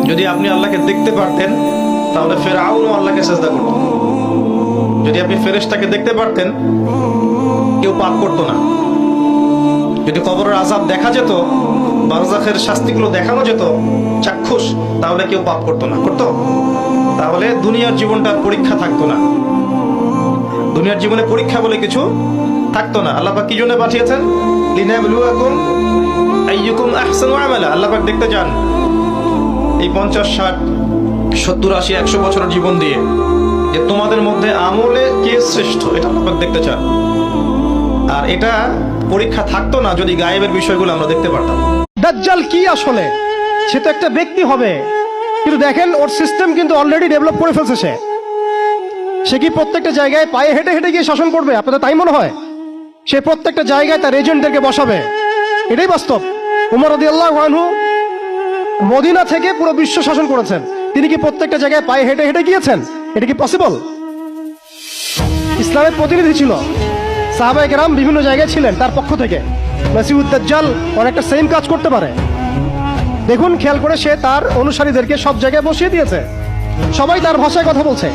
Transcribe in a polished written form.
যদি আপনি আল্লাহকে দেখতে পারতেন তাহলে ফেরাউনও আল্লাহকে সিজদা করত। যদি আপনি ফেরেশতাকে দেখতে পারতেন কেউ পাপ করতো না। যদি কবরের আযাব দেখা যেত, বারজাখের শাস্তিগুলো দেখানো যেত চাক্ষুষ, তাহলে কেউ পাপ করতো না। করতো? তাহলে দুনিয়ার জীবনটার পরীক্ষা থাকতো না। দুনিয়ার জীবনে পরীক্ষা বলে কিছু থাকতো না। আল্লাহ পাক কি জন্য পাঠিয়েছেন? লিনাবলুয়াকুম আইয়ুকুম আহসানু আমালা। আল্লাহ পাক দেখতে চান এই 50, 60, 70, 80, 100 বছরের জীবন দিয়ে যে তোমাদের মধ্যে আমলে কে শ্রেষ্ঠ, এটা আল্লাহ পাক দেখতে চান। আর এটা পরীক্ষা থাকতো না যদি গায়েবের বিষয়গুলো আমরা দেখতে পারতাম। দাজ্জাল কি আসলে? সে তো একটা ব্যক্তি হবে, কিন্তু দেখেন ওর সিস্টেম কিন্তু অলরেডি ডেভেলপ করে ফেলছে। সে কি প্রত্যেকটা জায়গায় পায়ে হেঁটে হেঁটে গিয়ে শাসন করবে? আপনাদের তাই মনে হয়? সে প্রত্যেকটা জায়গায় তার এজেন্টদেরকে বসাবে। এটাই বাস্তব। উমর রাদিয়াল্লাহু আনহু মদিনা থেকে পুরো বিশ্ব শাসন করেছেন। তিনি কি প্রত্যেকটা জায়গায় পায়ে হেঁটে হেঁটে গিয়েছেন? এটা কি পসিবল? ইসলামের প্রতিনিধি ছিল, সাহাবায়ে কেরাম বিভিন্ন জায়গায় ছিলেন তার পক্ষ থেকে। মাসিহুদ দাজ্জাল অনেকটা সেম কাজ করতে পারে। দেখুন, খেয়াল করে সে তার অনুসারীদেরকে সব জায়গায় বসিয়ে দিয়েছে, সবাই তার ভাষায় কথা বলছে।